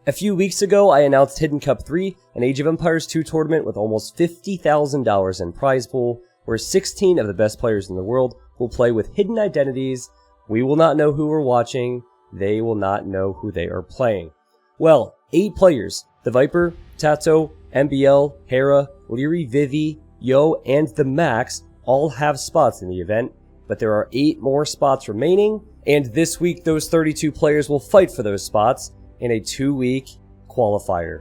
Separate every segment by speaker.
Speaker 1: A few weeks ago, I announced Hidden Cup 3, an Age of Empires 2 tournament with almost $50,000 in prize pool, where 16 of the best players in the world will play with hidden identities. We will not know who we're watching. They will not know who they are playing. Well, 8 players, the Viper, Tato, MBL, Hera, Leary, Vivi, Yo, and the Max all have spots in the event, but there are 8 more spots remaining, and this week those 32 players will fight for those spots in a 2-week qualifier.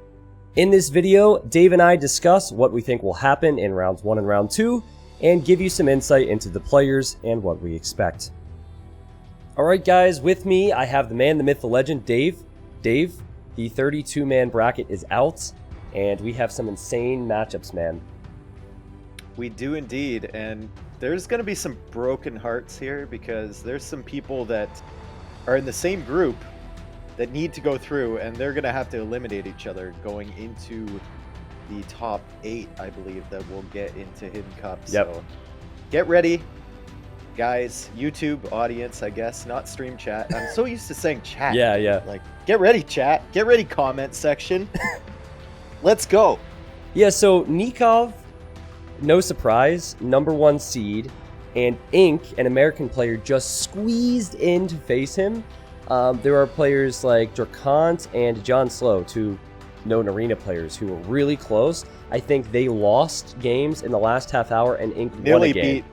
Speaker 1: In this video, Dave and I discuss what we think will happen in rounds 1 and round 2, and give you some insight into the players and what we expect. Alright guys, with me I have the man, the myth, the legend, Dave. Dave, the 32-man bracket is out, and we have some insane matchups, man.
Speaker 2: We do indeed, and there's going to be some broken hearts here because there's some people that are in the same group that need to go through, and they're going to have to eliminate each other going into the top 8, I believe, that will get into Hidden Cup.
Speaker 1: Yep.
Speaker 2: So get ready, guys. YouTube audience, I guess, not stream chat. I'm so used to saying chat.
Speaker 1: Yeah.
Speaker 2: Like, get ready, chat. Get ready, comment section. Let's go.
Speaker 1: Yeah, so Nikov, no surprise, #1 seed, and Ink, an American player, just squeezed in to face him. There are players like Drakant and John Slow, 2 known arena players who were really close. I think they lost games in the last half hour, and Ink won a game.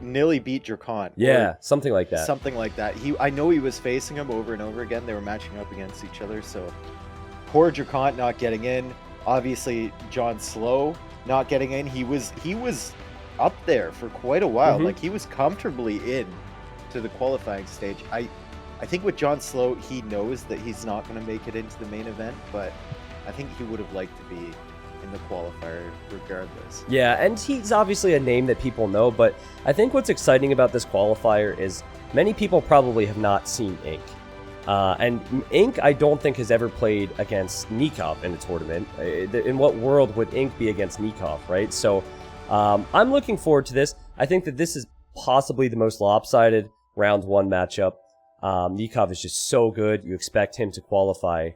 Speaker 2: Nearly beat Drakant.
Speaker 1: Yeah, something like that.
Speaker 2: Something like that. I know he was facing him over and over again. They were matching up against each other. So poor Drakant not getting in. Obviously, John Slow not getting in. He was up there for quite a while. Like, he was comfortably in to the qualifying stage. I think with John Slow, he knows that he's not going to make it into the main event, but I think he would have liked to be in the qualifier regardless.
Speaker 1: Yeah, and he's obviously a name that people know, but I think what's exciting about this qualifier is many people probably have not seen Ink. And Ink, I don't think, has ever played against Nikov in a tournament. In what world would Ink be against Nikov, right? So I'm looking forward to this. I think that this is possibly the most lopsided round 1 matchup. Nikov is just so good. You expect him to qualify.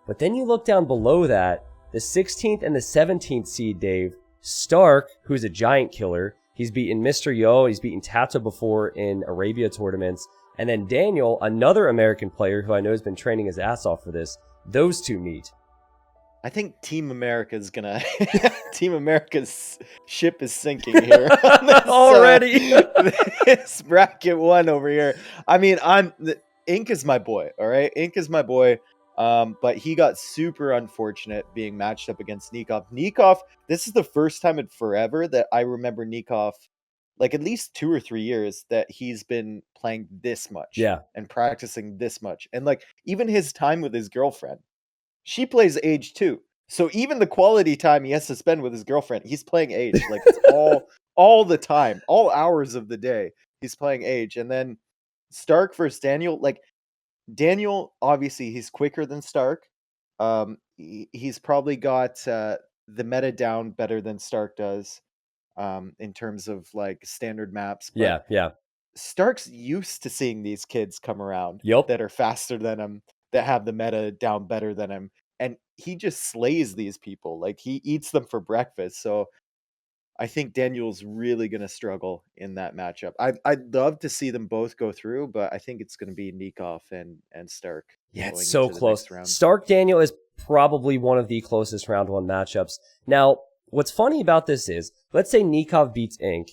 Speaker 1: But then you look down below that, the 16th and the 17th seed, Dave, Stark, who's a giant killer. He's beaten Mr. Yo. He's beaten Tato before in Arabia tournaments. And then Daniel, another American player who I know has been training his ass off for this. Those 2 meet.
Speaker 2: I think Team America's gonna... Team America's ship is sinking here.
Speaker 1: Already!
Speaker 2: This bracket 1 over here. I mean, Ink is my boy, all right? Ink is my boy. But he got super unfortunate being matched up against Nikov. Nikov, this is the first time in forever that I remember Nikov, like at least 2 or 3 years, that he's been playing this much.
Speaker 1: Yeah.
Speaker 2: And practicing this much. And like, even his time with his girlfriend, she plays Age too. So even the quality time he has to spend with his girlfriend, he's playing Age. Like, it's all the time, all hours of the day, he's playing Age. And then Stark versus Daniel, like, Daniel, obviously, he's quicker than Stark. He's probably got the meta down better than Stark does in terms of, like, standard maps. But
Speaker 1: Yeah.
Speaker 2: Stark's used to seeing these kids come around that are faster than him, that have the meta down better than him. And he just slays these people. Like, he eats them for breakfast. So I think Daniel's really going to struggle in that matchup. I'd love to see them both go through, but I think it's going to be Nikov and Stark.
Speaker 1: Yeah, it's so close. Stark Daniel is probably one of the closest round 1 matchups. Now, what's funny about this is, let's say Nikov beats Ink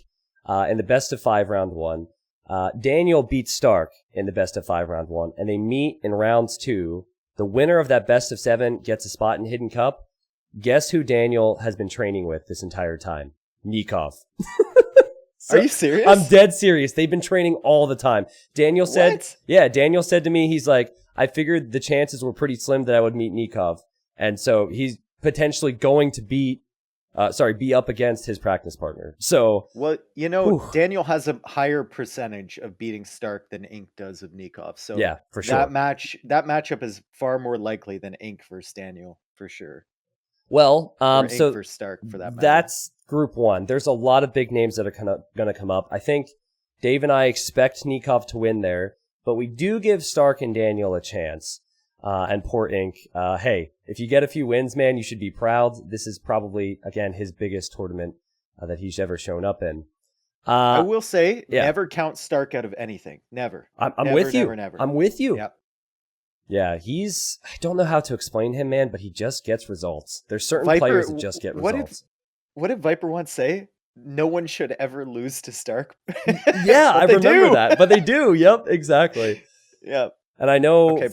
Speaker 1: in the best of 5 round 1. Daniel beats Stark in the best of 5 round 1, and they meet in rounds 2. The winner of that best of 7 gets a spot in Hidden Cup. Guess who Daniel has been training with this entire time? Nikov.
Speaker 2: Are you serious?
Speaker 1: I'm dead serious. They've been training all the time. Daniel said to me, he's like, I figured the chances were pretty slim that I would meet Nikov. And so he's potentially going to be up against his practice partner. So,
Speaker 2: well, you know, Daniel has a higher percentage of beating Stark than Ink does of Nikov. So
Speaker 1: yeah, for sure.
Speaker 2: That matchup is far more likely than Ink versus Daniel, for sure.
Speaker 1: Well,
Speaker 2: so for Stark for that matter.
Speaker 1: That's group 1. There's a lot of big names that are going to come up. I think Dave and I expect Nikov to win there, but we do give Stark and Daniel a chance. and Port Inc. Hey, if you get a few wins, man, you should be proud. This is probably, again, his biggest tournament that he's ever shown up in.
Speaker 2: I will say,
Speaker 1: yeah.
Speaker 2: never count Stark out of anything. Never.
Speaker 1: I'm
Speaker 2: never,
Speaker 1: with you.
Speaker 2: Never.
Speaker 1: I'm with you.
Speaker 2: Yep.
Speaker 1: Yeah, I don't know how to explain him, man, but he just gets results. There's certain players that just get results.
Speaker 2: What did Viper once say? No one should ever lose to Stark.
Speaker 1: Yeah, I remember that. But they do. Yep, exactly.
Speaker 2: Yep.
Speaker 1: And I know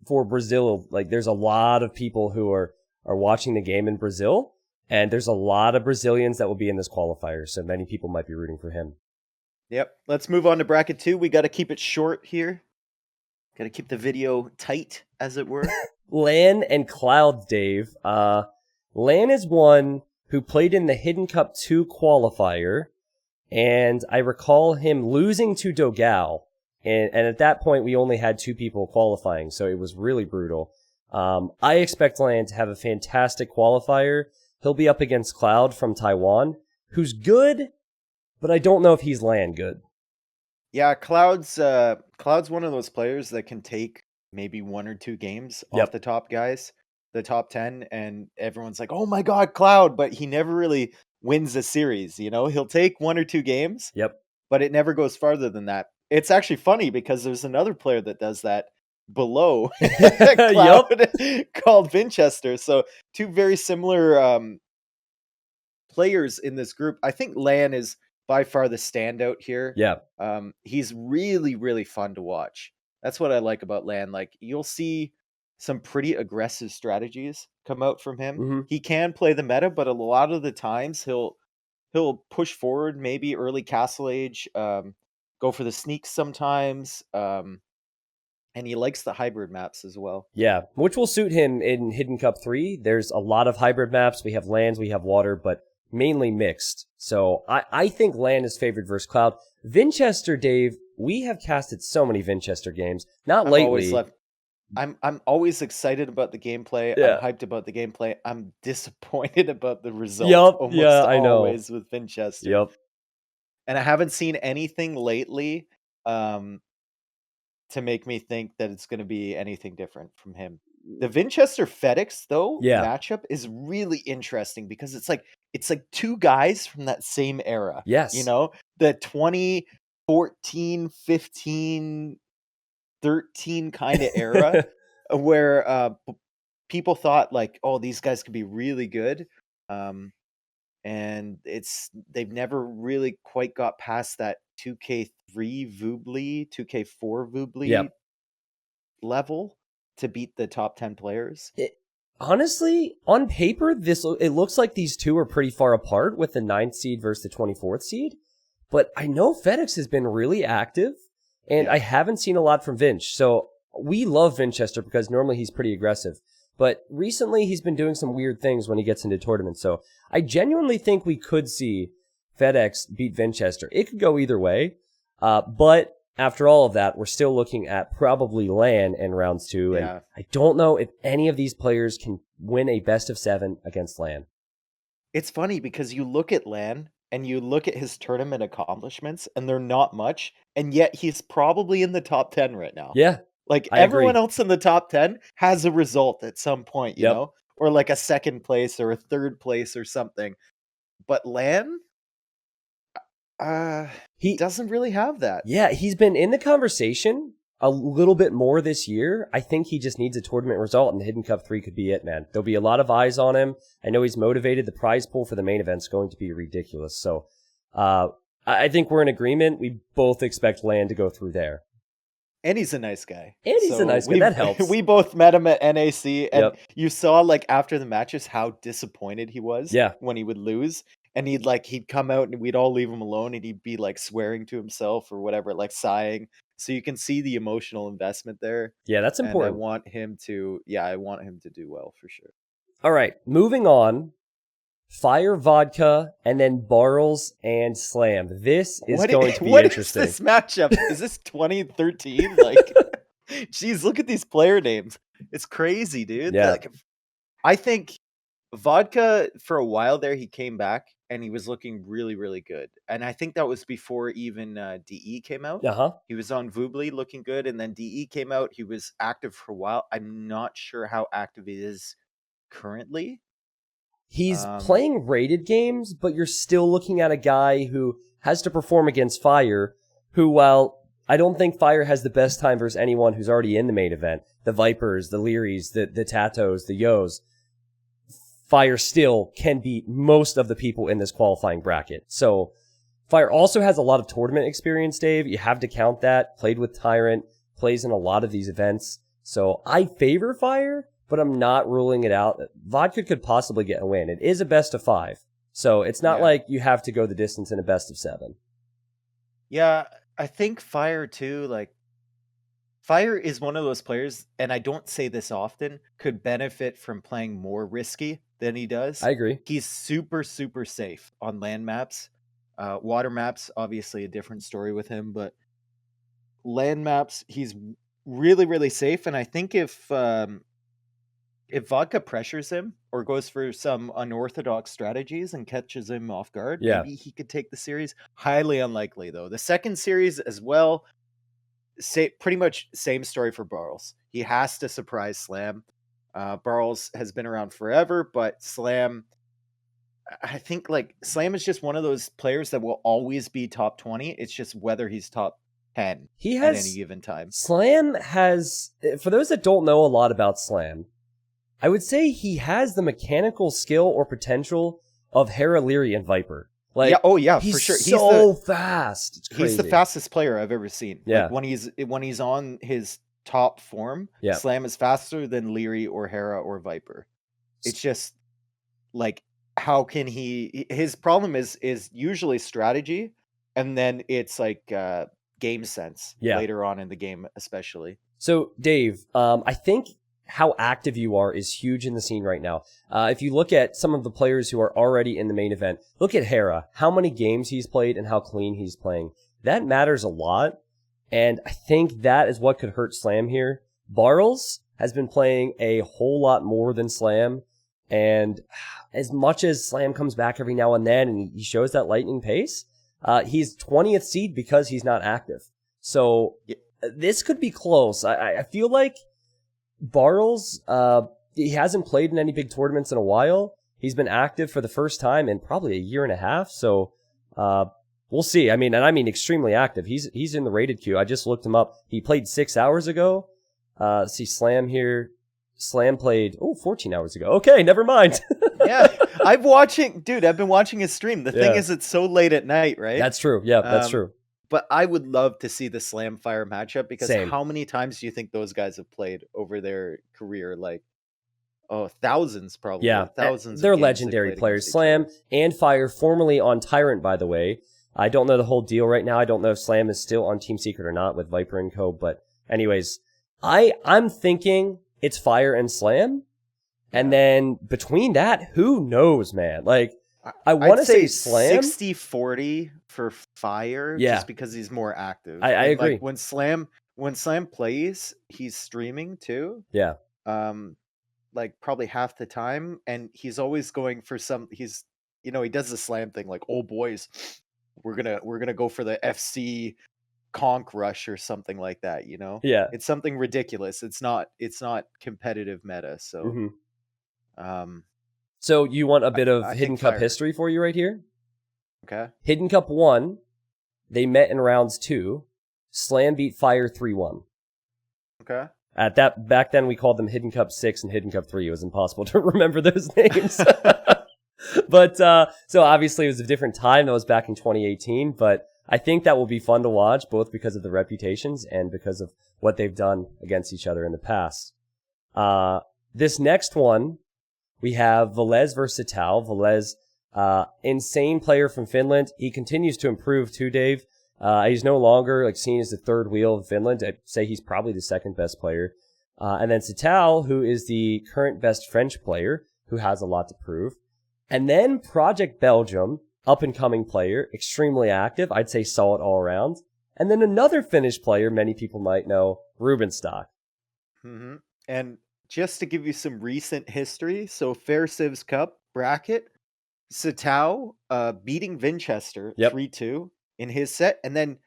Speaker 1: for Brazil, like there's a lot of people who are watching the game in Brazil, and there's a lot of Brazilians that will be in this qualifier, so many people might be rooting for him.
Speaker 2: Yep. Let's move on to bracket 2. We got to keep it short here. Got to keep the video tight, as it were.
Speaker 1: Lan and Cloud, Dave. Lan is one who played in the Hidden Cup 2 qualifier, and I recall him losing to Dogao, and at that point we only had 2 people qualifying, so it was really brutal. I expect Lan to have a fantastic qualifier. He'll be up against Cloud from Taiwan, who's good, but I don't know if he's Lan good.
Speaker 2: Yeah, Cloud's one of those players that can take maybe 1 or 2 games off the top guys, the top 10, and everyone's like, "Oh my God, Cloud!" But he never really wins a series. You know, he'll take 1 or 2 games.
Speaker 1: Yep.
Speaker 2: But it never goes farther than that. It's actually funny because there's another player that does that below Cloud called Winchester. So 2 very similar players in this group. I think Lan is by far the standout here.
Speaker 1: Yeah.
Speaker 2: He's really, really fun to watch. That's what I like about Lan. Like, you'll see some pretty aggressive strategies come out from him.
Speaker 1: Mm-hmm.
Speaker 2: He can play the meta, but a lot of the times he'll push forward, maybe early Castle Age, go for the sneaks sometimes, and he likes the hybrid maps as well.
Speaker 1: Yeah, which will suit him in Hidden Cup 3. There's a lot of hybrid maps. We have lands, we have water, but mainly mixed. So I think Lan is favored versus Cloud. Winchester, Dave, we have casted so many Winchester games. Not lately.
Speaker 2: I'm always excited about the gameplay.
Speaker 1: Yeah.
Speaker 2: I'm hyped about the gameplay. I'm disappointed about the results.
Speaker 1: Yep. I know.
Speaker 2: Always with Winchester.
Speaker 1: Yep.
Speaker 2: And I haven't seen anything lately to make me think that it's going to be anything different from him. The Winchester FedEx though matchup is really interesting because it's like 2 guys from that same era.
Speaker 1: Yes.
Speaker 2: You know, the 2014, 15, 13 kind of era where people thought like, oh, these guys could be really good. And they've never really quite got past that 2K3 Voobly, 2K4 Voobly level to beat the top 10 players.
Speaker 1: Honestly, on paper, it looks like these 2 are pretty far apart with the 9th seed versus the 24th seed. But I know FedEx has been really active, and I haven't seen a lot from Vinch. So we love Winchester because normally he's pretty aggressive. But recently he's been doing some weird things when he gets into tournaments. So I genuinely think we could see FedEx beat Winchester. It could go either way. But after all of that, we're still looking at probably Lan in rounds 2. And I don't know if any of these players can win a best of 7 against Lan.
Speaker 2: It's funny because you look at Lan and you look at his tournament accomplishments and they're not much. And yet he's probably in the top 10 right now.
Speaker 1: Yeah.
Speaker 2: Like everyone else in the top 10 has a result at some point, you know, or like a 2nd place or a 3rd place or something. But Lan, he doesn't really have that.
Speaker 1: Yeah, he's been in the conversation a little bit more this year. I think he just needs a tournament result, and the Hidden Cup 3 could be it, man. There'll be a lot of eyes on him. I know he's motivated. The prize pool for the main event's going to be ridiculous. So I think we're in agreement. We both expect Lan to go through there.
Speaker 2: And he's a nice guy.
Speaker 1: That helps.
Speaker 2: We both met him at NAC, and you saw like after the matches how disappointed he was when he would lose. And he'd come out and we'd all leave him alone and he'd be like swearing to himself or whatever, like sighing. So you can see the emotional investment there.
Speaker 1: Yeah, that's important.
Speaker 2: And I want him to do well for sure.
Speaker 1: All right, moving on. Fire Vodka and then Barrels and Slam. This is going to be interesting.
Speaker 2: What is this matchup? Is this 2013? Like, geez, look at these player names. It's crazy, dude.
Speaker 1: Yeah.
Speaker 2: Like, I think Vodka, for a while there, he came back and he was looking really, really good. And I think that was before even DE came out.
Speaker 1: Uh-huh.
Speaker 2: He was on Vubli looking good, and then DE came out. He was active for a while. I'm not sure how active he is currently.
Speaker 1: He's playing rated games, but you're still looking at a guy who has to perform against Fire, who, while I don't think Fire has the best time versus anyone who's already in the main event, the Vipers, the Learys, the Tatos, the Yos, Fire still can beat most of the people in this qualifying bracket. So Fire also has a lot of tournament experience, Dave. You have to count that. Played with Tyrant, plays in a lot of these events. So I favor Fire, but I'm not ruling it out. Vodka could possibly get a win. It is a best of 5. So it's not like you have to go the distance in a best of 7.
Speaker 2: Yeah, I think Fire too, like, Fire is one of those players, and I don't say this often, could benefit from playing more risky than he does.
Speaker 1: I agree.
Speaker 2: He's super, super safe on land maps. Water maps, obviously a different story with him, but land maps, he's really, really safe. And I think if Vodka pressures him or goes for some unorthodox strategies and catches him off guard, maybe he could take the series. Highly unlikely, though. The second series as well, pretty much same story for Barles. He has to surprise Slam. Barles has been around forever, but Slam, I think like Slam is just one of those players that will always be top 20. It's just whether he's top 10 at any given time.
Speaker 1: Slam has, for those that don't know a lot about Slam, I would say he has the mechanical skill or potential of Hera, Leary, and Viper. Like,
Speaker 2: he's for sure.
Speaker 1: He's so fast. It's crazy.
Speaker 2: He's the fastest player I've ever seen.
Speaker 1: Yeah.
Speaker 2: Like when he's on his top form, Slam is faster than Leary or Hera or Viper. It's just like, how can he? His problem is usually strategy, and then it's like game sense later on in the game, especially.
Speaker 1: So, Dave, I think how active you are is huge in the scene right now. If you look at some of the players who are already in the main event, look at Hera, how many games he's played and how clean he's playing. That matters a lot, and I think that is what could hurt Slam here. Barles has been playing a whole lot more than Slam, and as much as Slam comes back every now and then and he shows that lightning pace, he's 20th seed because he's not active. So this could be close. I feel like Barles, he hasn't played in any big tournaments in a while. He's been active for the first time in probably a year and a half. So, we'll see. I mean extremely active. He's in the rated queue. I just looked him up. He played 6 hours ago. See Slam here. Slam played 14 hours ago. Okay, never mind.
Speaker 2: I've been watching his stream. The thing is, it's so late at night, right?
Speaker 1: That's true. Yeah, that's true.
Speaker 2: But I would love to see the Slam Fire matchup because how many times do you think those guys have played over their career? Like, thousands probably.
Speaker 1: Yeah,
Speaker 2: thousands.
Speaker 1: They're legendary players. Slam and Fire, formerly on Tyrant, by the way. I don't know the whole deal right now. I don't know if Slam is still on Team Secret or not with Viper and Co. But anyways, I'm thinking it's Fire and Slam. And then between that, who knows, man? Like, I want to say Slam
Speaker 2: 60-40 for Fire, just because he's more active.
Speaker 1: I agree.
Speaker 2: Like when Slam plays, he's streaming too.
Speaker 1: Yeah.
Speaker 2: Like probably half the time, and he's always going for he does the Slam thing like, oh boys, we're gonna go for the FC conk rush or something like that.
Speaker 1: Yeah,
Speaker 2: it's something ridiculous. It's not competitive meta. So
Speaker 1: so you want a bit of Hidden Cup history for you right here?
Speaker 2: Okay.
Speaker 1: Hidden Cup 1, they met in rounds 2. Slam beat Fire 3-1.
Speaker 2: Okay.
Speaker 1: Back then we called them Hidden Cup 6 and Hidden Cup 3. It was impossible to remember those names. But, so obviously it was a different time. That was back in 2018, but I think that will be fun to watch, both because of the reputations and because of what they've done against each other in the past. This next one, we have Velez versus Tal. Velez, insane player from Finland. He continues to improve too, Dave. He's no longer seen as the third wheel of Finland. I'd say he's probably the second best player. And then Sital, who is the current best French player, who has a lot to prove. And then Project Belgium, up and coming player, extremely active. I'd say solid all around. And then another Finnish player many people might know, Rubenstock.
Speaker 2: Mm-hmm. And just to give you some recent history, so Fair Civs Cup bracket, Sitao beating Vinchester
Speaker 1: Yep.
Speaker 2: 3-2 in his set, and then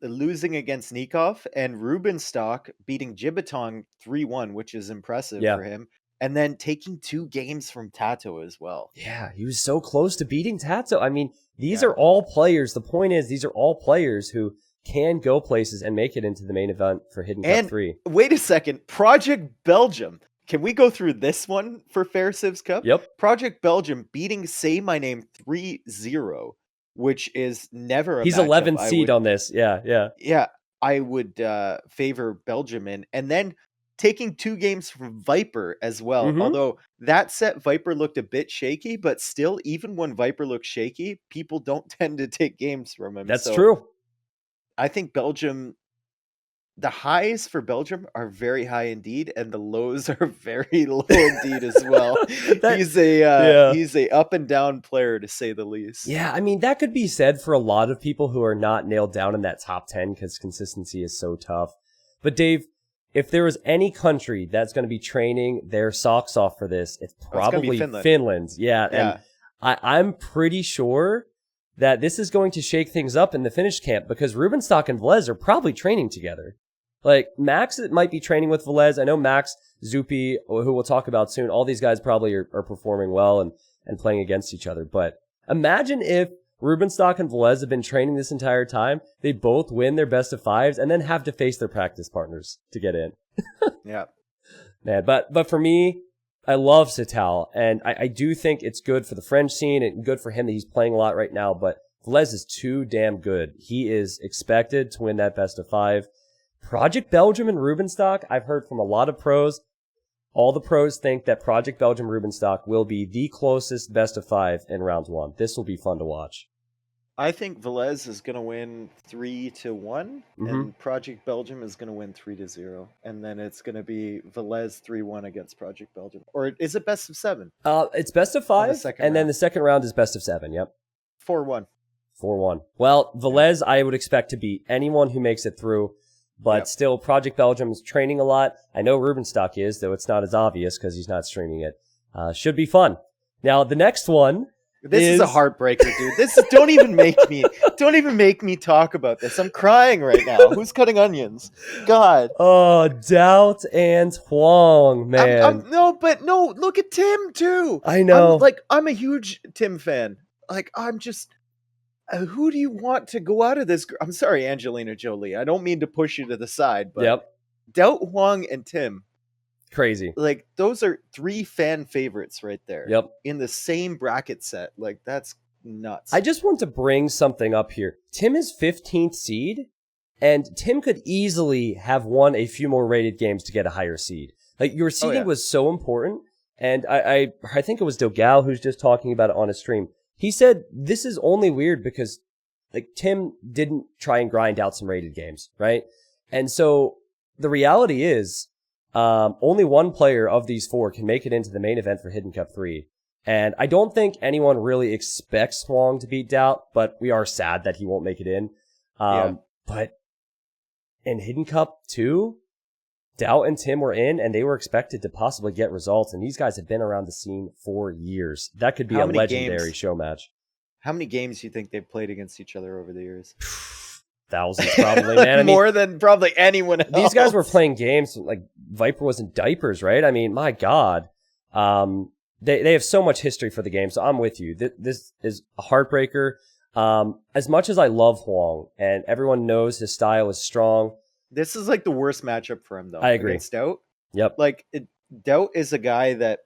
Speaker 2: losing against Nikov, and Rubenstock beating Jibatong 3-1, which is impressive
Speaker 1: Yeah.
Speaker 2: for him, and then taking 2 games from Tato as well.
Speaker 1: Yeah, he was so close to beating Tato. I mean, these
Speaker 2: Yeah.
Speaker 1: are all players. The point is, these are all players who can go places and make it into the main event for Hidden Cup
Speaker 2: And
Speaker 1: 3.
Speaker 2: wait a second, Project Belgium. Can we go through this one for Fair Civs Cup?
Speaker 1: Yep.
Speaker 2: Project Belgium beating Say My Name 3-0, which is never a
Speaker 1: He's
Speaker 2: matchup
Speaker 1: 11th seed on this. Yeah.
Speaker 2: Yeah, I would favor Belgium in. And then taking 2 games from Viper as well.
Speaker 1: Mhm.
Speaker 2: Although that set, Viper looked a bit shaky, but still, even when Viper looks shaky, people don't tend to take games from him.
Speaker 1: That's
Speaker 2: So
Speaker 1: true.
Speaker 2: I think Belgium, the highs for Belgium are very high indeed, and the lows are very low indeed as well.
Speaker 1: Yeah.
Speaker 2: He's a up and down player, to say the least.
Speaker 1: Yeah, I mean, that could be said for a lot of people who are not nailed down in that top 10 because consistency is so tough. But Dave, if there was any country that's going to be training their socks off for this, it's probably Finland. Yeah, and I'm pretty sure that this is going to shake things up in the Finnish camp because Rubenstock and Velez are probably training together. Like, Max might be training with Velez. I know Max, Zupi, who we'll talk about soon, all these guys probably are performing well and playing against each other. But imagine if Rubenstock and Velez have been training this entire time. They both win their best of fives and then have to face their practice partners to get in.
Speaker 2: Yeah.
Speaker 1: Man, but for me, I love Sital, and I do think it's good for the French scene and good for him that he's playing a lot right now, but Velez is too damn good. He is expected to win that best of 5. Project Belgium and Rubenstock, I've heard from a lot of pros. All the pros think that Project Belgium Rubenstock will be the closest best of 5 in round 1. This will be fun to watch.
Speaker 2: I think Velez is going to win 3-1, and Project Belgium is going to win 3-0, and then it's going to be Velez 3-1 against Project Belgium. Or is it best of 7?
Speaker 1: It's best of 5, and then the second round is best of 7. Yep.
Speaker 2: 4-1.
Speaker 1: 4-1. Well, Velez, I would expect to beat anyone who makes it through. But still, Project Belgium is training a lot. I know Rubenstock is, though it's not as obvious because he's not streaming it. Should be fun. Now, the next one.
Speaker 2: This is a heartbreaker, dude. Don't even make me talk about this. I'm crying right now. Who's cutting onions? God.
Speaker 1: Oh, Doubt and Huang, man.
Speaker 2: No, look at Tim too.
Speaker 1: I know.
Speaker 2: I'm a huge Tim fan. I'm just. Who do you want to go out of this? I'm sorry, Angelina Jolie. I don't mean to push you to the side, but Doubt, Huang, and Tim.
Speaker 1: Crazy.
Speaker 2: Those are 3 fan favorites right there.
Speaker 1: Yep.
Speaker 2: In the same bracket set. That's nuts.
Speaker 1: I just want to bring something up here. Tim is 15th seed, and Tim could easily have won a few more rated games to get a higher seed. Your seeding was so important, and I think it was Dogal who's just talking about it on his stream. He said this is only weird because Tim didn't try and grind out some rated games, right? And so the reality is only one player of these 4 can make it into the main event for Hidden Cup 3. And I don't think anyone really expects Huang to beat Doubt, but we are sad that he won't make it in. But in Hidden Cup 2, Doubt and Tim were in, and they were expected to possibly get results, and these guys have been around the scene for years. That could be a legendary show match.
Speaker 2: How many games do you think they've played against each other over the years?
Speaker 1: Thousands, probably, man. I mean,
Speaker 2: more than probably anyone else.
Speaker 1: These guys were playing games Viper was in diapers, right? I mean, my God. They have so much history for the game, so I'm with you. This is a heartbreaker. As much as I love Huang, and everyone knows his style is strong,
Speaker 2: this is the worst matchup for him, though.
Speaker 1: I agree.
Speaker 2: Against Doubt.
Speaker 1: Yep.
Speaker 2: Doubt is a guy that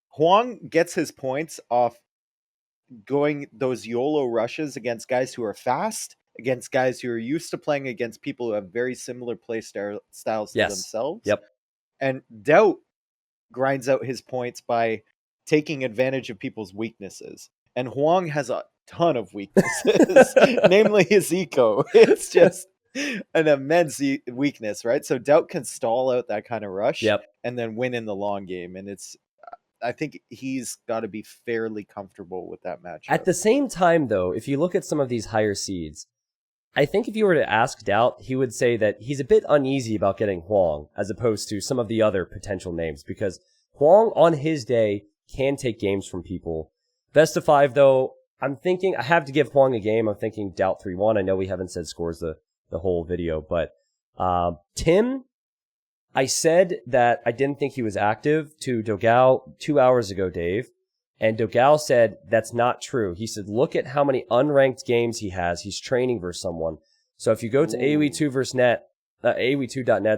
Speaker 2: Huang gets his points off going those YOLO rushes against guys who are fast, against guys who are used to playing against people who have very similar play styles to themselves.
Speaker 1: Yep.
Speaker 2: And Doubt grinds out his points by taking advantage of people's weaknesses. And Huang has a ton of weaknesses, namely his eco. It's just an immense weakness, right? So Doubt can stall out that kind of rush and then win in the long game. And I think he's got to be fairly comfortable with that match.
Speaker 1: At the same time, though, if you look at some of these higher seeds, I think if you were to ask Doubt, he would say that he's a bit uneasy about getting Huang as opposed to some of the other potential names, because Huang on his day can take games from people. Best of 5, though. I'm thinking I have to give Huang a game. I'm thinking Doubt 3-1. I know we haven't said scores the whole video, but Tim, I said that I didn't think he was active to Dogao 2 hours ago, Dave. And Dogao said that's not true. He said, look at how many unranked games he has. He's training versus someone. So if you go to AoE2.net,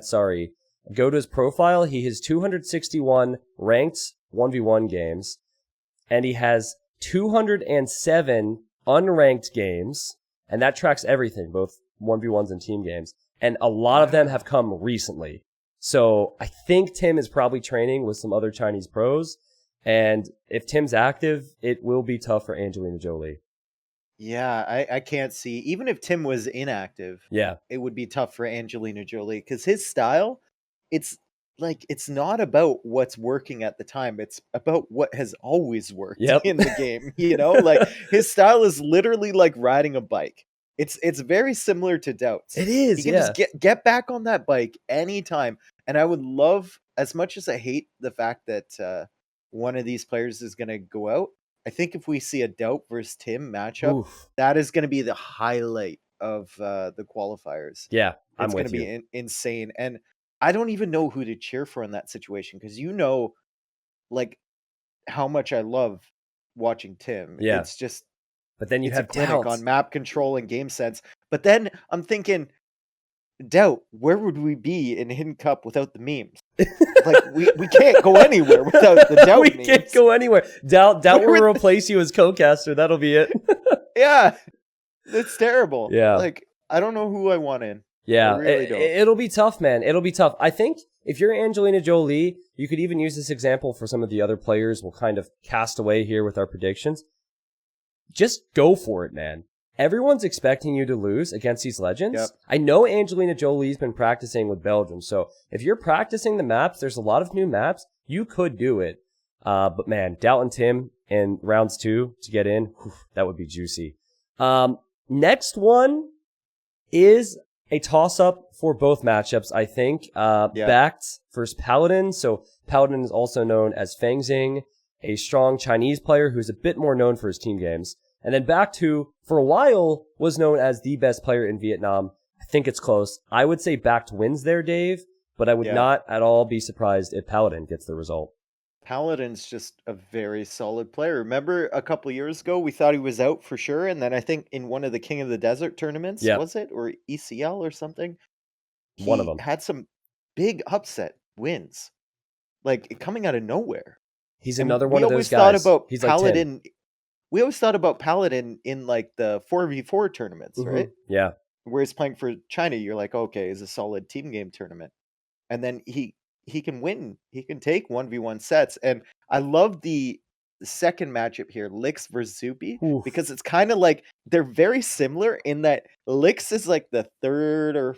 Speaker 1: sorry, go to his profile. He has 261 ranked 1v1 games, and he has 207 unranked games, and that tracks everything, both 1v1s and team games. And a lot of them have come recently. So I think Tim is probably training with some other Chinese pros. And if Tim's active, it will be tough for Angelina Jolie.
Speaker 2: Yeah, I can't see. Even if Tim was inactive, it would be tough for Angelina Jolie because his style, it's not about what's working at the time. It's about what has always worked in the game. Like his style is literally like riding a bike. It's very similar to Doubt's.
Speaker 1: It is.
Speaker 2: He can just get back on that bike anytime. And I would love, as much as I hate the fact that one of these players is going to go out, I think if we see a Doubt versus Tim matchup, that is going to be the highlight of the qualifiers.
Speaker 1: Yeah,
Speaker 2: it's going to be insane. And I don't even know who to cheer for in that situation because like how much I love watching Tim.
Speaker 1: Yeah.
Speaker 2: It's just,
Speaker 1: but then you have
Speaker 2: a clinic
Speaker 1: Doubt
Speaker 2: on map control and game sense. But then I'm thinking, Doubt, where would we be in Hidden Cup without the memes? Like we can't go anywhere without the Doubt memes.
Speaker 1: We can't go anywhere. Doubt will replace you as co-caster. That'll be it.
Speaker 2: Yeah. It's terrible.
Speaker 1: Yeah.
Speaker 2: Like, I don't know who I want in.
Speaker 1: Yeah.
Speaker 2: I really don't.
Speaker 1: It'll be tough, man. It'll be tough. I think if you're Angelina Jolie, you could even use this example for some of the other players. We'll kind of cast away here with our predictions. Just go for it, man. Everyone's expecting you to lose against these legends.
Speaker 2: Yep.
Speaker 1: I know Angelina Jolie's been practicing with Belgium, so if you're practicing the maps, there's a lot of new maps. You could do it. But man, Doubt and Tim in rounds 2 to get in, that would be juicy. Next one is a toss-up for both matchups, I think. Backed versus Paladin. So Paladin is also known as Feng Xing, a strong Chinese player who's a bit more known for his team games. And then Back 2, for a while, was known as the best player in Vietnam. I think it's close. I would say Backed wins there, Dave, but I would not at all be surprised if Paladin gets the result.
Speaker 2: Paladin's just a very solid player. Remember a couple of years ago, we thought he was out for sure. And then I think in one of the King of the Desert tournaments, was it? Or ECL or something?
Speaker 1: One of them.
Speaker 2: Had some big upset wins. Like, coming out of nowhere.
Speaker 1: He's another one of those guys.
Speaker 2: He's Paladin. We always thought about Paladin in like the 4v4 tournaments, right?
Speaker 1: Yeah.
Speaker 2: Where he's playing for China, you're like, okay, it's a solid team game tournament. And then he can win. He can take 1v1 sets. And I love the second matchup here, Lix versus Zupi, because it's kind of like they're very similar in that Lix is like the third or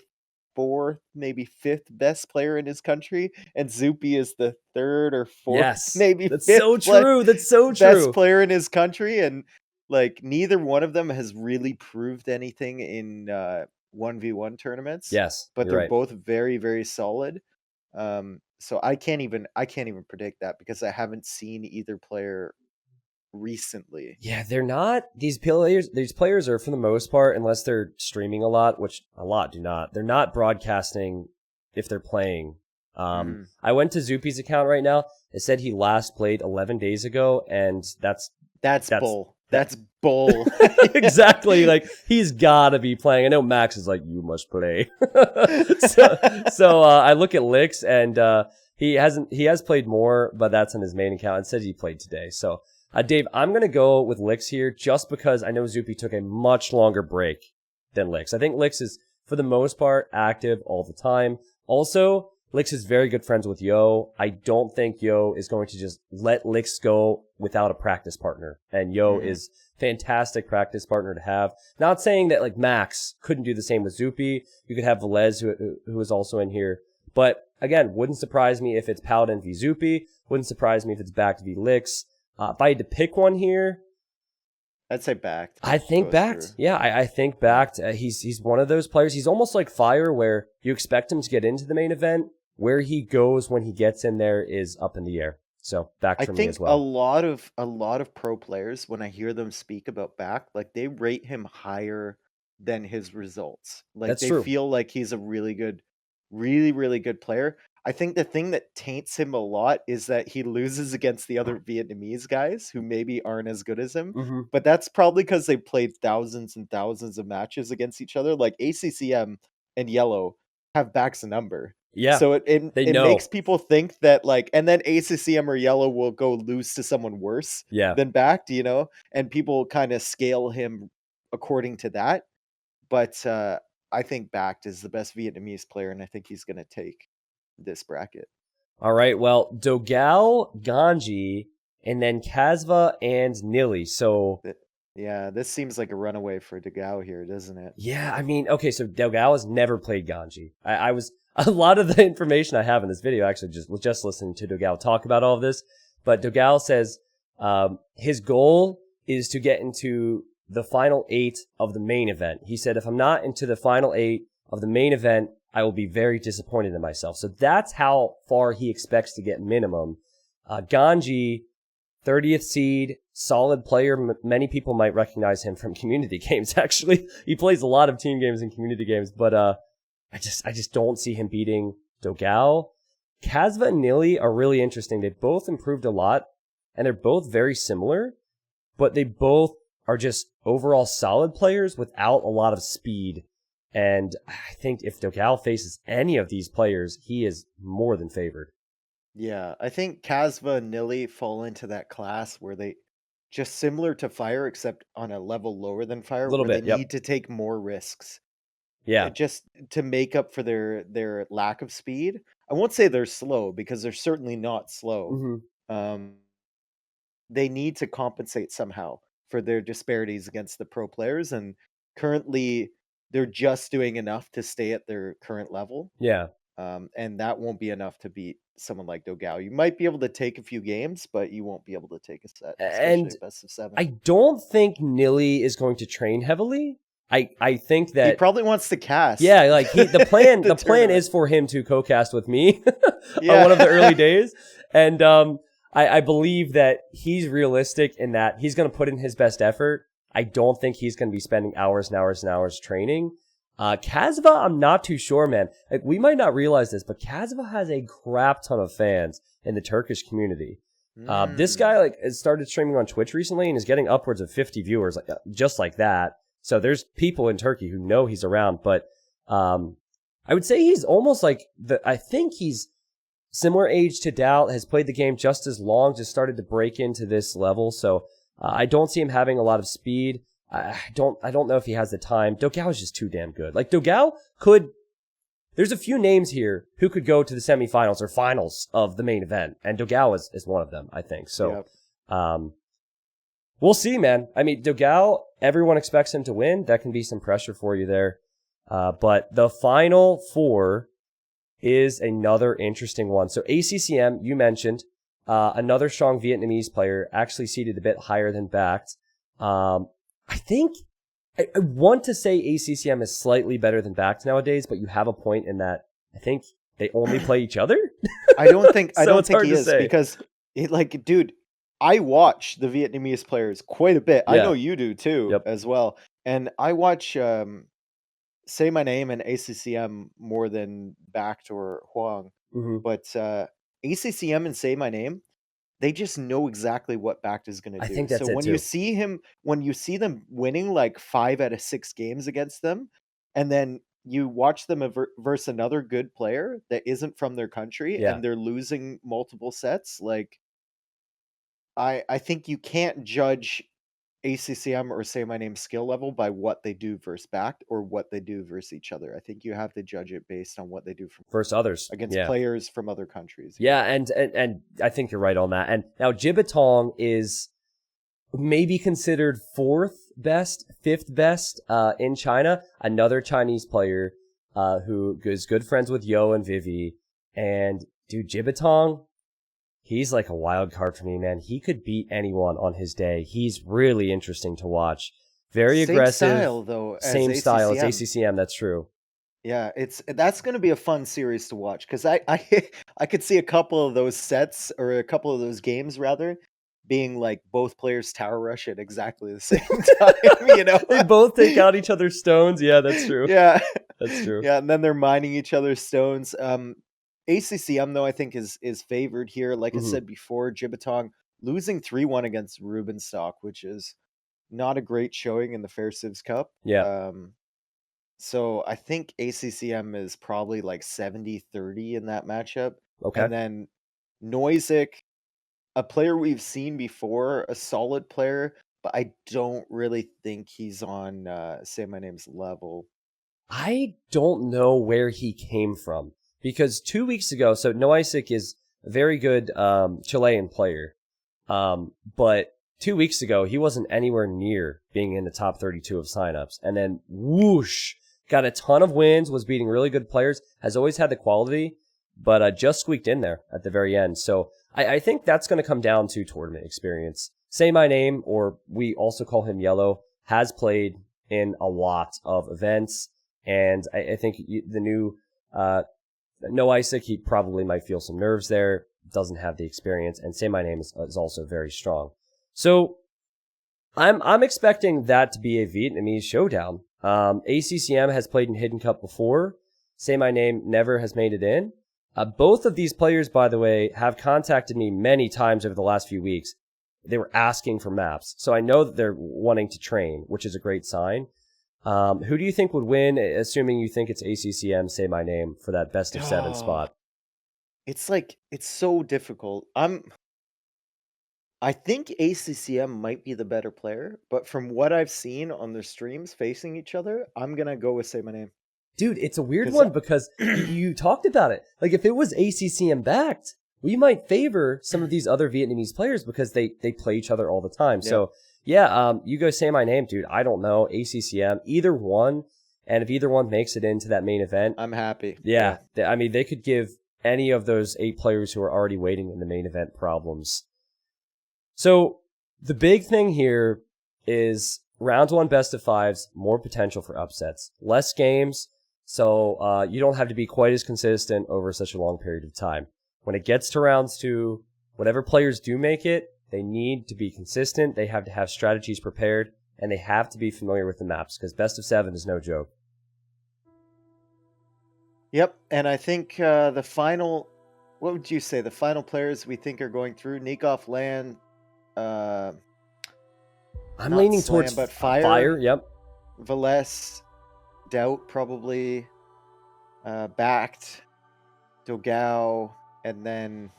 Speaker 2: fourth, maybe fifth best player in his country, and Zupi is the third or fourth, maybe
Speaker 1: that's
Speaker 2: fifth
Speaker 1: so true. That's so true.
Speaker 2: Best player in his country, and like neither one of them has really proved anything in 1v1 tournaments.
Speaker 1: Yes,
Speaker 2: but they're both very, very solid. So I can't even predict that because I haven't seen either player recently.
Speaker 1: Yeah, they're not. These players are, for the most part, unless they're streaming a lot, which a lot do not, they're not broadcasting if they're playing. I went to Zupi's account right now. It said he last played 11 days ago, and that's
Speaker 2: bull. That's bull.
Speaker 1: Exactly. Like, he's gotta be playing. I know Max is like, you must play. so I look at Lix, and he has played more, but that's on his main account. It says he played today. So Dave, I'm going to go with Lix here just because I know Zupi took a much longer break than Lix. I think Lix is, for the most part, active all the time. Also, Lix is very good friends with Yo. I don't think Yo is going to just let Lix go without a practice partner. And Yo is fantastic practice partner to have. Not saying that like Max couldn't do the same with Zupi. You could have Velez, who is also in here. But again, wouldn't surprise me if it's Paladin v Zupi. Wouldn't surprise me if it's Backed v Lix. If I had to pick one here,
Speaker 2: I'd say Backed.
Speaker 1: I think Backed. Yeah, I think Backed. He's one of those players. He's almost like Fire, where you expect him to get into the main event. Where he goes when he gets in there is up in the air. So back
Speaker 2: I
Speaker 1: for me
Speaker 2: think
Speaker 1: as well.
Speaker 2: a lot of pro players, when I hear them speak about back, like they rate him higher than his results. Like
Speaker 1: That's
Speaker 2: they
Speaker 1: true.
Speaker 2: feel like he's a really good, really, really good player. I think the thing that taints him a lot is that he loses against the other Vietnamese guys who maybe aren't as good as him.
Speaker 1: Hmm.
Speaker 2: But that's probably because they played thousands and thousands of matches against each other. Like ACCM and Yellow have backs a number.
Speaker 1: Yeah,
Speaker 2: So
Speaker 1: they
Speaker 2: it makes
Speaker 1: know.
Speaker 2: people think that like, and then ACCM or Yellow will go lose to someone worse
Speaker 1: Yeah.
Speaker 2: than backed, you know, and people kind of scale him according to that. But I think backed is the best Vietnamese player, and I think he's going to take this bracket.
Speaker 1: All right. Well, Dogao, Ganji, and then Kasva and Nili. So
Speaker 2: Yeah, this seems like a runaway for DeGao here, doesn't it?
Speaker 1: yeah, I mean, okay, so Delgado has never played Ganji. I was a lot of the information I have in this video actually just listening to Delgado talk about all of this. But Delgado says his goal is to get into the final 8 of the main event. He said, if I'm not into the final 8 of the main event, I will be very disappointed in myself. So that's how far he expects to get minimum. Ganji, 30th seed, solid player. Many people might recognize him from community games, actually. He plays a lot of team games and community games, but I just don't see him beating Dogao. Kasva and Nili are really interesting. They both improved a lot, and they're both very similar, but they both are just overall solid players without a lot of speed. And I think if Dogao faces any of these players, he is more than favored.
Speaker 2: Yeah, I think Kasva and Nili fall into that class where they just similar to Fire, except on a level lower than
Speaker 1: A
Speaker 2: Fire,
Speaker 1: little
Speaker 2: where they
Speaker 1: bit, yep.
Speaker 2: need to take more risks.
Speaker 1: Yeah.
Speaker 2: Just to make up for their lack of speed. I won't say they're slow because they're certainly not slow.
Speaker 1: Hmm.
Speaker 2: Um, they need to compensate somehow for their disparities against the pro players, and currently they're just doing enough to stay at their current level.
Speaker 1: Yeah.
Speaker 2: And that won't be enough to beat someone like Dogao. You might be able to take a few games, but you won't be able to take a set, especially
Speaker 1: And
Speaker 2: a best of 7.
Speaker 1: I don't think Nili is going to train heavily. I think
Speaker 2: He
Speaker 1: that
Speaker 2: probably wants to cast.
Speaker 1: yeah, like the plan
Speaker 2: the
Speaker 1: the plan
Speaker 2: tournament.
Speaker 1: is for him to co-cast with me on
Speaker 2: Yeah.
Speaker 1: one of the early days. And I believe that he's realistic in that he's going to put in his best effort. I don't think he's going to be spending hours and hours and hours training. Kasva, I'm not too sure, man. Like, we might not realize this, but Kasva has a crap ton of fans in the Turkish community. This guy like has started streaming on Twitch recently and is getting upwards of 50 viewers, like just like that. So there's people in Turkey who know he's around, but I would say he's almost like I think he's similar age to Dal, has played the game just as long, just started to break into this level. So I don't see him having a lot of speed. I don't know if he has the time. Dogao is just too damn good. Like Dogao could. There's a few names here who could go to the semifinals or finals of the main event, and Dogao is one of them, I think. So,
Speaker 2: Yep.
Speaker 1: We'll see, man. I mean, Dogao, everyone expects him to win. That can be some pressure for you there. But the final 4 is another interesting one. So ACCM, you mentioned, another strong Vietnamese player, actually seated a bit higher than backed. I think I want to say ACCM is slightly better than backed nowadays, but you have a point in that I think they only play each other.
Speaker 2: I don't think
Speaker 1: So
Speaker 2: I don't
Speaker 1: it's
Speaker 2: think
Speaker 1: hard
Speaker 2: he
Speaker 1: to
Speaker 2: is
Speaker 1: say.
Speaker 2: because like, dude, I watch the Vietnamese players quite a bit. I
Speaker 1: Yeah.
Speaker 2: know you do too,
Speaker 1: Yep.
Speaker 2: as well. And I watch Say My Name and ACCM more than Backed or Huang.
Speaker 1: Hmm.
Speaker 2: But ACCM and Say My Name, they just know exactly what Backed is going to
Speaker 1: I
Speaker 2: do.
Speaker 1: think that's
Speaker 2: So
Speaker 1: it too.
Speaker 2: when you see them winning like 5 out of 6 games against them, and then you watch them versus another good player that isn't from their country,
Speaker 1: Yeah.
Speaker 2: and they're losing multiple sets, like I think you can't judge ACCM or Say My Name skill level by what they do versus Backed or what they do versus each other. I think you have to judge it based on what they do
Speaker 1: Versus others.
Speaker 2: against
Speaker 1: Yeah.
Speaker 2: players from other countries.
Speaker 1: Yeah, and I think you're right on that. And now Jibatong is maybe considered 4th best, 5th best in China. Another Chinese player who is good friends with Yo and Vivi. And dude, Jibatong, he's like a wild card for me, man. He could beat anyone on his day. He's really interesting to watch. Very
Speaker 2: Same
Speaker 1: aggressive.
Speaker 2: style though. As
Speaker 1: Same style as
Speaker 2: ACCM.
Speaker 1: ACCM, that's true.
Speaker 2: Yeah, that's going to be a fun series to watch because I I could see a couple of those sets or a couple of those games rather being like both players tower rush at exactly the same time, you know?
Speaker 1: They both take out each other's stones. Yeah, that's true.
Speaker 2: Yeah.
Speaker 1: That's true.
Speaker 2: Yeah, and then they're mining each other's stones. ACCM though I think is favored here. Like I
Speaker 1: Mhm.
Speaker 2: said before, Jibbatong losing 3-1 against Rubenstock, which is not a great showing in the Fair Civs Cup.
Speaker 1: Yeah.
Speaker 2: So I think ACCM is probably like 70-30 in that matchup.
Speaker 1: Okay.
Speaker 2: And then Noisick, a player we've seen before, a solid player, but I don't really think he's on Say My Name's level.
Speaker 1: I don't know where he came from because 2 weeks ago, so Noisick is a very good Chilean player. But 2 weeks ago, he wasn't anywhere near being in the top 32 of signups. And then whoosh, got a ton of wins, was beating really good players, has always had the quality, but just squeaked in there at the very end. So I think that's going to come down to tournament experience. Say My Name, or we also call him Yellow, has played in a lot of events. And I think the new Noisick, he probably might feel some nerves there, doesn't have the experience, and Say My Name is also very strong. So I'm expecting that to be a Vietnamese showdown. ACCM has played in Hidden Cup before. Say My Name never has made it in. Both of these players, by the way, have contacted me many times over the last few weeks. They were asking for maps, so I know that they're wanting to train, which is a great sign. Who do you think would win, assuming you think it's ACCM, Say My Name, for that best of 7 spot?
Speaker 2: It's like it's so difficult. I think ACCM might be the better player, but from what I've seen on their streams facing each other, I'm gonna go with Say My Name.
Speaker 1: Dude, it's a weird
Speaker 2: 'Cause
Speaker 1: one because you talked about it. Like, if it was ACCM backed, we might favor some of these other Vietnamese players because they play each other all the time.
Speaker 2: Yeah.
Speaker 1: So, yeah, you go Say My Name, dude. I don't know. ACCM, either one. And if either one makes it into that main event,
Speaker 2: I'm happy.
Speaker 1: yeah, I mean, they could give any of those 8 players who are already waiting in the main event problems. So the big thing here is round 1 best of 5s, more potential for upsets, less games, so you don't have to be quite as consistent over such a long period of time. When it gets to rounds 2, whatever players do make it, they need to be consistent, they have to have strategies prepared, and they have to be familiar with the maps, because best of 7 is no joke.
Speaker 2: Yep, and I think the final, what would you say, the final players we think are going through, Nikoff, Land,
Speaker 1: I'm
Speaker 2: not
Speaker 1: leaning
Speaker 2: Slam,
Speaker 1: towards
Speaker 2: but Fire.
Speaker 1: Yep.
Speaker 2: Velez, Doubt probably, Backed, Dogao, and then,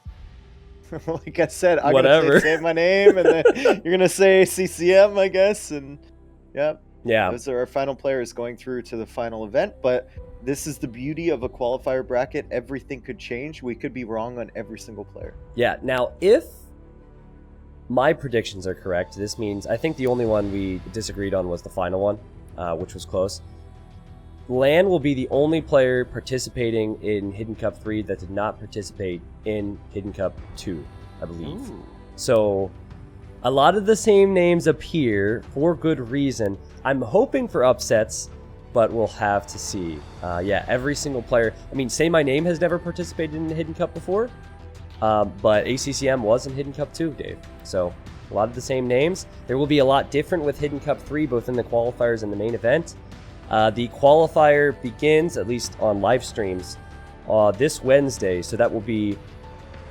Speaker 2: like I said, I'm
Speaker 1: Whatever.
Speaker 2: gonna say My Name, and then you're gonna say CCM, I guess, and yep.
Speaker 1: Yeah.
Speaker 2: Those are our final players going through to the final event, but this is the beauty of a qualifier bracket. Everything could change. We could be wrong on every single player.
Speaker 1: Yeah, now if my predictions are correct, this means I think the only one we disagreed on was the final one, which was close. Lan will be the only player participating in Hidden Cup 3 that did not participate in Hidden Cup 2, I believe.
Speaker 2: Ooh.
Speaker 1: So a lot of the same names appear for good reason. I'm hoping for upsets, but we'll have to see. Yeah, every single player. I mean, Say My Name has never participated in the Hidden Cup before, but ACCM was in Hidden Cup 2, Dave. So a lot of the same names. There will be a lot different with Hidden Cup 3, both in the qualifiers and the main event. The qualifier begins, at least on live streams, this Wednesday. So that will be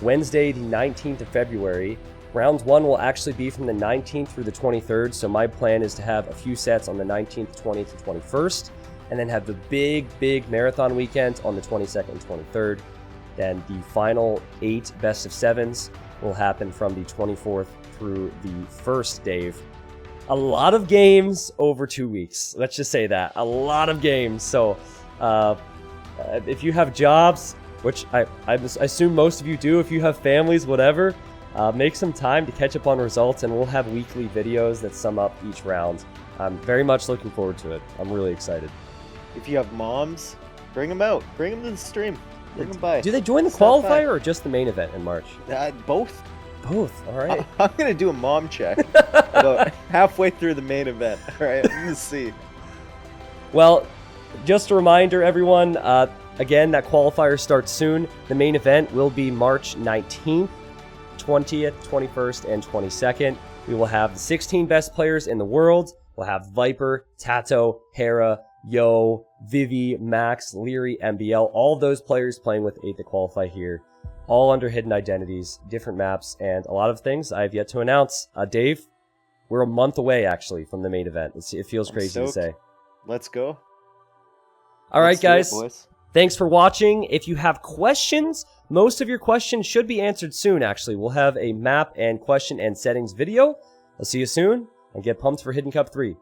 Speaker 1: Wednesday, the 19th of February. Round 1 will actually be from the 19th through the 23rd. So my plan is to have a few sets on the 19th, 20th, and 21st, and then have the big marathon weekend on the 22nd and 23rd. Then the final 8 best of 7s will happen from the 24th through the 1st, Dave. A lot of games over 2 weeks. Let's just say that. A lot of games. So if you have jobs, which I assume most of you do, if you have families, whatever, make some time to catch up on results, and we'll have weekly videos that sum up each round. I'm very much looking forward to it. I'm really excited.
Speaker 2: If you have moms, bring them out. Bring them to the stream. Bring them by.
Speaker 1: Do they join the
Speaker 2: Stop by.
Speaker 1: qualifier or just the main event in March?
Speaker 2: Both.
Speaker 1: Both. All right.
Speaker 2: I'm going to do a mom check about halfway through the main event. All right, I'm going to see.
Speaker 1: Well, Just a reminder, everyone, again, that qualifier starts soon. The main event will be March 19th, 20th, 21st, and 22nd. We will have the 16 best players in the world. We'll have Viper, Tato, Hera, Yo, Vivi, Max, Leary, MBL, all of those players playing with 8 to qualify here, all under hidden identities, different maps, and a lot of things I have yet to announce. Dave, we're a month away, actually, from the main event. It feels crazy to say.
Speaker 2: Let's go.
Speaker 1: All right, guys.
Speaker 2: Boys.
Speaker 1: Thanks for watching. If you have questions, most of your questions should be answered soon, actually. We'll have a map and question and settings video. I'll see you soon, and get pumped for Hidden Cup 3.